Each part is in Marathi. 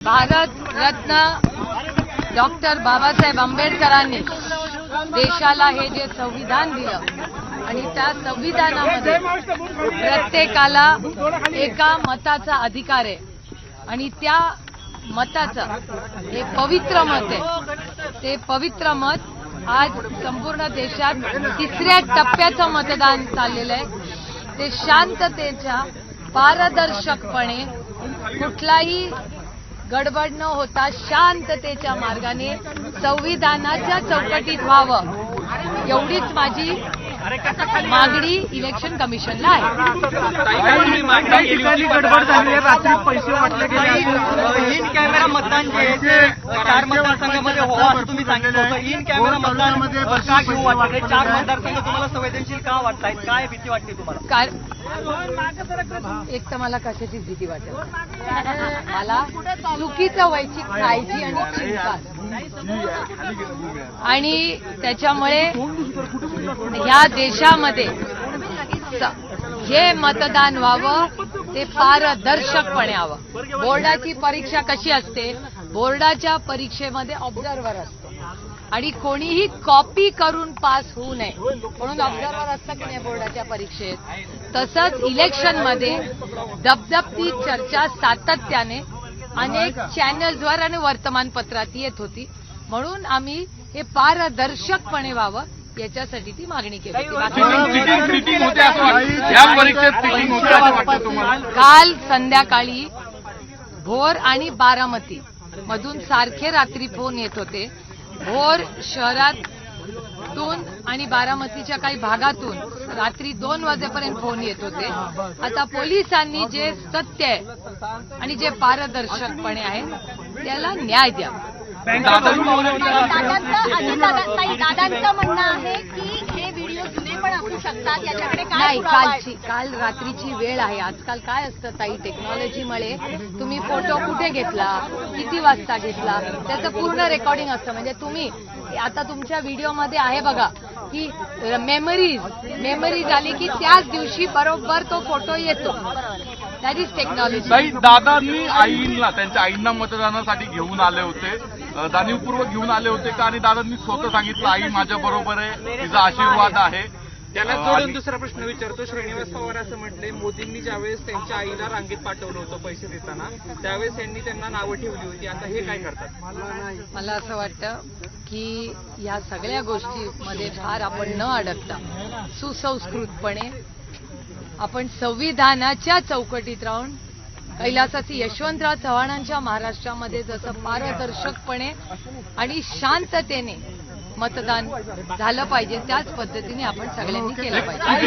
भारत रत्न डॉक्टर बाबासाहेब आंबेडकरांनी देशाला हे जे संविधान दिलं आणि त्या संविधानामध्ये प्रत्येकाला एका मताचा अधिकार आहे आणि त्या मताचं एक पवित्र मत आहे. ते पवित्र मत आज संपूर्ण देशात तिसऱ्या टप्प्याचं मतदान चाललेलं आहे. ते शांततेच्या पारदर्शकपणे कुठलाही गडबड न होता शांततेच्या मार्गाने संविधानाच्या चौकटीत व्हावं एवढीच माझी मागणी इलेक्शन कमिशनला आहे. गडबड झाली आहे, रात्री पैसे वाटले गेले. इन कॅमेरा मतदान जे आहे ते 4 मतदारसंघामध्ये व्हावं असं तुम्ही सांगितलं होतं. इन कॅमेरा मतदान का घेऊ वाटतं? 4 मतदारसंघ तुम्हाला संवेदनशील का वाटतायत? काय भीती वाटते तुम्हाला? एक तर मला कशाचीच भीती वाटत, मला चुकीचं व्हायची काळजी आणि चिंता आणि त्याच्यामुळे ह्या देशामध्ये जे मतदान व्हावं ते पारदर्शकपणे व्हावं. बोर्डाची परीक्षा कशी असते? बोर्डाच्या परीक्षेमध्ये ऑब्झर्व्हर असतो आणि कोणीही कॉपी करून पास होऊ नये म्हणून ऑब्झर्व्हर असतं की नाही बोर्डाच्या परीक्षेत. तसंच इलेक्शनमध्ये दबदबती चर्चा सातत्याने अनेक चॅनल्सवर आणि वर्तमानपत्रात येत होती म्हणून आम्ही हे पारदर्शकपणे व्हावं याच्यासाठी ती मागणी केली होती. काल संध्याकाळी भोर आणि बारामती मधून सारखे रात्री फोन येत होते. भोर शहरातून आणि बारामतीच्या काही भागातून रात्री 2 वाजेपर्यंत फोन येत होते. आता पोलिसांनी जे सत्य आहे आणि जे पारदर्शकपणे आहे त्याला न्याय द्यावा. दादांचं म्हणणं आहे की हे व्हिडिओ जुने पण असू शकतात, याच्याकडे नाही. काल रात्रीची वेळ आहे. आजकाल काय असतं ताई, टेक्नॉलॉजीमुळे तुम्ही फोटो कुठे घेतला, किती वाजता घेतला त्याचं पूर्ण रेकॉर्डिंग असतं. म्हणजे तुम्ही आता तुमच्या व्हिडिओमध्ये आहे बघा की मेमरी झाली की त्याच दिवशी बरोबर तो फोटो येतो. That is technology. दादांनी आईंना त्यांच्या आईंना मतदानासाठी घेऊन आले होते, जाणीवपूर्वक घेऊन आले होते का? आणि दादांनी स्वतः सांगितलं आई माझ्या बरोबर आहे, तिचा आशीर्वाद आहे. त्याला जोडून दुसरा प्रश्न विचारतो. श्रीनिवास पवार असं म्हटले, मोदींनी ज्यावेळेस त्यांच्या आईला रांगेत पाठवलं होतं पैसे देताना त्यावेळेस त्यांनी त्यांना नावं ठेवली होती. आता हे काय करतात? मला असं वाटतं की या सगळ्या गोष्टीमध्ये फार आपण न अडकता सुसंस्कृतपणे आपण संविधानाच्या चौकटीत राहून कैलासाची यशवंतराव चव्हाणांच्या महाराष्ट्रामध्ये जसं पारदर्शकपणे आणि शांततेने मतदान झालं पाहिजे त्याच पद्धतीने आपण सगळ्यांनी केलं पाहिजे.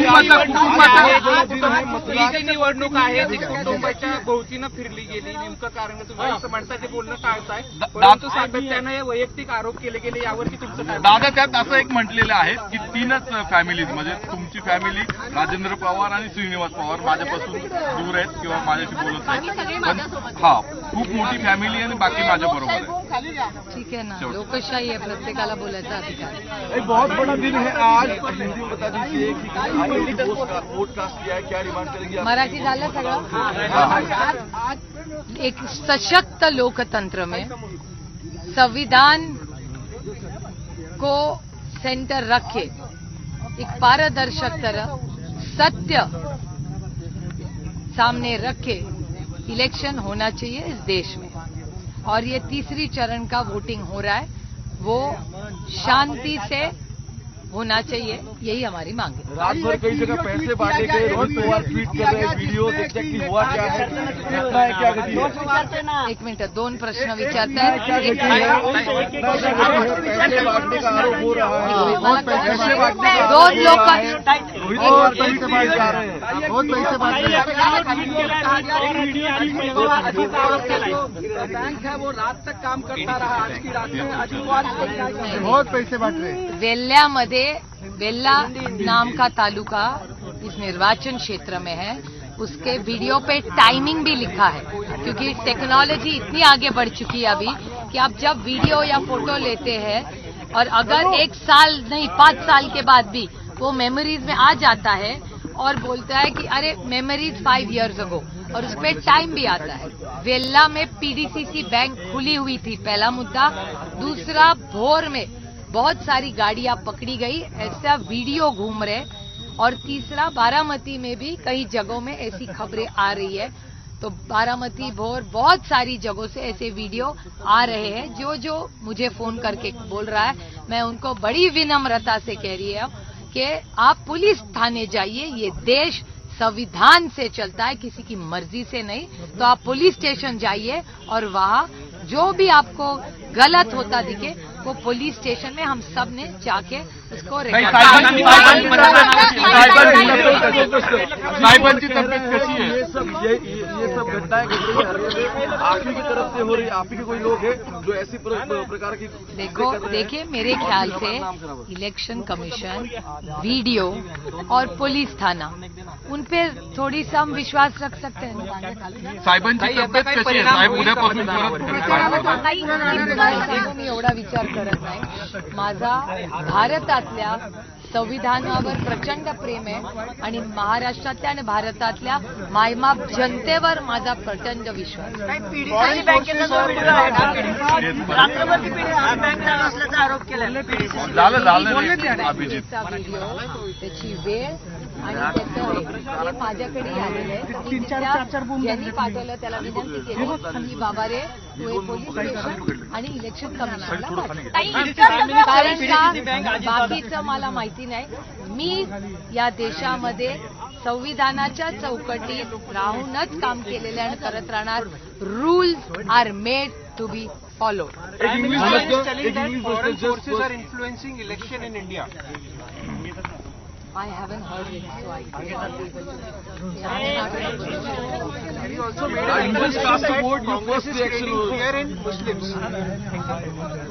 ही जी निवडणूक आहे ती कुटुंबाच्या भोवतीनं फिरली गेली. नेमकं कारण तुम्ही असं म्हणता ते बोलणं टाळताय, परंतु सातत्याने वैयक्तिक आरोप केले गेले. यावरती तुमचं काय? दादा त्यात असं एक म्हटलेलं आहे की 3च फॅमिलीज म्हणजे तुमची फॅमिली, राजेंद्र पवार आणि श्रीनिवास पवार माझ्यापासून दूर आहेत किंवा माझ्याशी बोलत नाही, पण हा खूप मोठी फॅमिली आणि बाकी माझ्या बरोबर आहे. ठीक आहे ना, लोकशाही आहे, प्रत्येकाला बोलायचा अधिकार. एक बहुत बड़ा दिन है आज, हिंदी बता दीजिए कि आपने वोट कास्ट किया है, क्या डिमांड करेंगे? मराठी झालं सगळं. एक सशक्त लोकतंत्र में संविधान को सेंटर रखे, एक पारदर्शक तरह सत्य सामने रखे इलेक्शन होना चाहिए इस देश में. और ये तीसरी चरण का वोटिंग हो रहा है, वो शांति से होना चाहिए, यही हमारी मांग है. रात भर कई जगह पैसे बांटे गए, रोहित पवार ट्वीट कर रहे हैं, वीडियो देखते हैं कि हुआ क्या है, घटना है, क्या गति है? एक मिनिट, 2 प्रश्न विचारताय. पैसे बांटने का आरोप हो रहा है. पैसे बांटने का 2 लोक रोहित पवार पैसे बांट जा रहे हैं, बहुत पैसे बांट रहे हैं. बैंक है वो रात तक काम करता रहा, आज की रात में अजीब बहुत पैसे बांट रहे हैं. वेल्ला नाम का तालुका इस निर्वाचन क्षेत्र में है. उसके वीडियो पे टाइमिंग भी लिखा है क्योंकि टेक्नोलॉजी इतनी आगे बढ़ चुकी है अभी कि आप जब वीडियो या फोटो लेते हैं और अगर 1 साल नहीं 5 साल के बाद भी वो मेमोरीज में आ जाता है और बोलता है कि अरे मेमोरीज 5 years ago, और उस पर टाइम भी आता है। वेल्ला में पीडीसीसी बैंक खुली हुई थी, पहला मुद्दा। दूसरा, भोर में बहुत सारी गाड़ियां पकड़ी गई, ऐसा वीडियो घूम रहे। और तीसरा, बारामती में भी कई जगहों में ऐसी खबरें आ रही है। तो बारामती, भोर, बहुत सारी जगहों से ऐसे वीडियो आ रहे हैं। जो मुझे फोन करके बोल रहा है, मैं उनको बड़ी विनम्रता से कह रही हूँ कि आप पुलिस थाने जाइए। ये देश संविधान से चलता है, किसी की मर्जी से नहीं। तो आप पुलिस स्टेशन जाइए और वहाँ जो भी आपको गलत होता दिखे, वो पुलिस स्टेशन में हम सब ने जाके उसको साहेबांची तब्येत कशी आहे? ये सब घटनाएं घट रही है, आप ही की तरफ से हो रही है। आप ही के कोई लोग हैं जो ऐसी प्रकार की देखिए, मेरे ख्याल से इलेक्शन कमीशन, वीडियो और पुलिस थाना, उन पे थोड़ी सा हम विश्वास रख सकते हैं। साहेबांची तब्येत कशी आहे? साहेब उद्यापासून मी एवढा विचार करत नाही। माझा भारतातल्या संविधानावर प्रचंड प्रेम आहे आणि महाराष्ट्रातल्या आणि भारतातल्या मायमाप जनतेवर माझा प्रचंड विश्वास आहे। अभिजित व्हिडिओ, त्याची वेळ आणि त्याचं हे माझ्याकडे आलेलं आहे। ज्यांनी पाठवलं त्याला विनंती केली की बाबा रे, तू हे पोलीस स्टेशन आणि इलेक्शन कमिशनला कारण का बाकीचं मला माहिती नाही। मी या देशामध्ये संविधानाच्या चौकटीत राहूनच काम केलेले आणि करत राहणार। Rules are made to be followed. Influencing election in India. I haven't heard it, so I cannot be able to.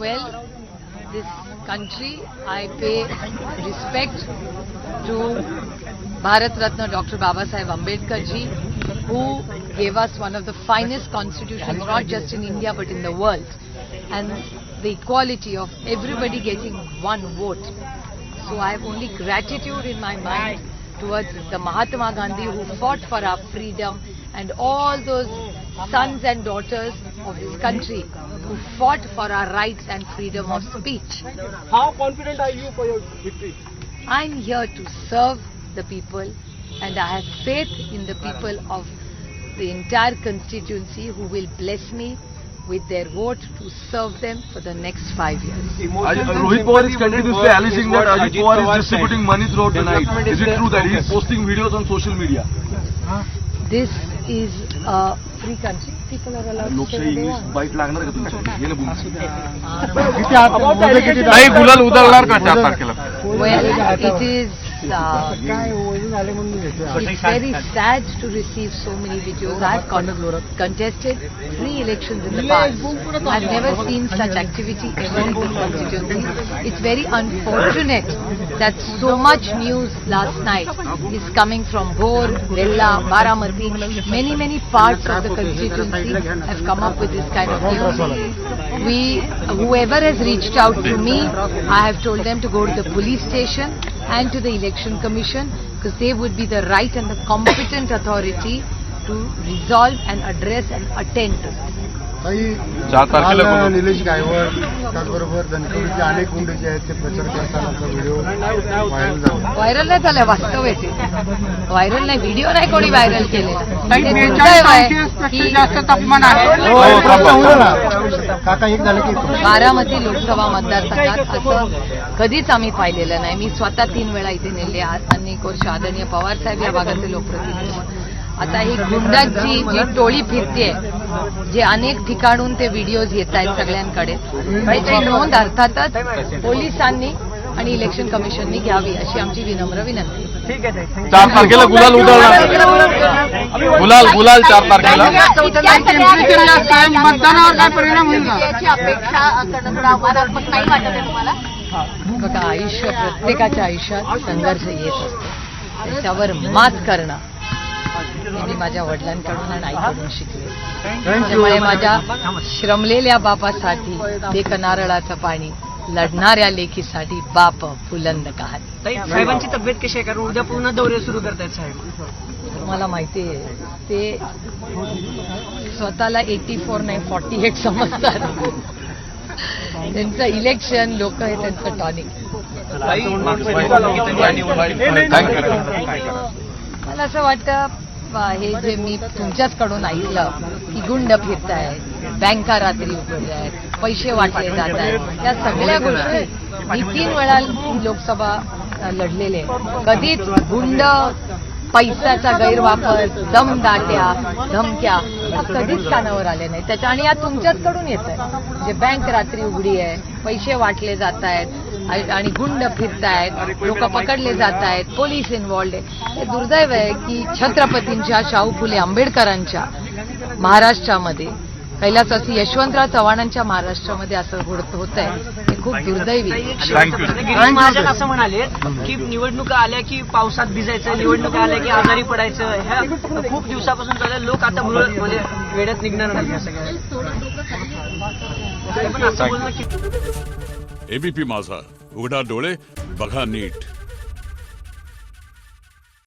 Well, this country, I pay respect to Bharat Ratna Dr. Baba Saheb Ambedkar ji, who gave us one of the finest constitutions, not just in India but in the world, and the equality of everybody getting one vote. So I have only gratitude in my mind towards the Mahatma Gandhi who fought for our freedom, and all those sons and daughters of this country who fought for our rights and freedom of speech. How confident are you for your victory? I'm here to serve the people, and I have faith in the people of the entire constituency who will bless me with their vote to serve them for the next 5 years. Rohit Pawar is continuously alleging that Ajit Pawar is distributing money throughout the night. Is it true that he is posting videos on social media? This is a free country. People are allowed to say लोकशाही what they English want. Bite लागणार का तुमच्या? गेलं भूमी. नाही, गुलाल उधळणार का 4 तारखेला? Well, it is it's very sad to receive so many videos. I've contested 3 elections in the past. I've never seen such activity ever in this constituency. It's very unfortunate that so much news last night is coming from Bhor, Vella, Baramati. Many parts of the constituency have come up with this kind of news. Whoever has reached out to me, I have told them to go to the police station and to the election commission, because they would be the right and the competent authority to resolve and address and attend to this. 4 तारखेला कोण? निलेश गायवळ, त्याचबरोबर धनकवडीचे अनेक गुंड जे आहेत ते प्रचार करतानाचा व्हिडिओ व्हायरल झाला. व्हायरल नाही झालं, वास्तव आहे ते. व्हायरल नाही, व्हिडिओ नाही कोणी व्हायरल केलेला. ते दुर्दैव आहे की काका एक झालं की बारामती लोकसभा मतदारसंघात असं कधीच आम्ही पाहिलेलं नाही. मी स्वतः 3 वेळा इथे नेले, अनेक वर्ष आदरणीय पवार साहेब या भागाचे लोकप्रतिनिधी. आता ही गुंडांची जी टोळी फिरते, जे अनेक ठिकाणून ते व्हिडिओज येत आहेत सगळ्यांकडे, त्याची नोंद अर्थातच पोलिसांनी आणि इलेक्शन कमिशननी घ्यावी अशी आमची विनम्र विनंती. 4 तारखेला गुलाल उधळणार. गुलाल 4 तारखेला. मतदानावर काय परिणाम होईल याची अपेक्षा करणं थोडं आव्हानात्मक नाही वाटत आहे तुम्हाला? बघा, आयुष्य प्रत्येकाच्या आयुष्यात संघर्ष येत असतो. त्याच्यावर मात करणं हे मी माझ्या वडिलांकडून आणि आईकडून शिकले. त्यामुळे माझ्या श्रमलेल्या बापासाठी एक नारळाचं पाणी लढणाऱ्या लेकीसाठी बाप फुलंद कहाणी. ताई, साहेबांची तब्येत कशी आहे? कारण उद्या पुन्हा दौरे सुरू करतायत साहेब. तुम्हाला माहिती आहे ते स्वतःला 84 नाही 48 समजतात. त्यांचं इलेक्शन लोक हे त्यांचं टॉनिक. मला असं वाटतं हे जे मी तुमच्याचकडून ऐकलं की गुंड फिरतायत, बँका रात्री उघडल्या आहेत, पैसे वाटले जात आहेत, या सगळ्या गोष्टी मी 3 वेळा लोकसभा लढलेले आहे. कधीच गुंड, पैशाचा गैरवापर, दमदाट्या, धमक्या या कधीच कानावर आले नाही. त्याच्या आणि या तुमच्याचकडून येत आहे. म्हणजे बँक रात्री उघडी आहे, पैसे वाटले जात आहेत आणि गुंड फिरतायत, लोक पकडले जात आहेत, पोलीस इन्व्हॉल्ड आहे. हे दुर्दैव आहे की छत्रपतींच्या, शाहू फुले आंबेडकरांच्या महाराष्ट्रामध्ये, कैलासवासी यशवंतराव चव्हाणांच्या महाराष्ट्रामध्ये असं होत आहे. हे खूप दुर्दैवी. गिरीश महाजन असं म्हणाले की निवडणुका आल्या की पावसात भिजायचं, निवडणुका आल्या की आजारी पडायचं. ह्या खूप दिवसापासून चाललं. लोक आता म्हणजे वेड्यात निघणार नाही या सगळ्या. पण असं बोलणं की एबीपी माझा, उघडा डोळे बघा नीट.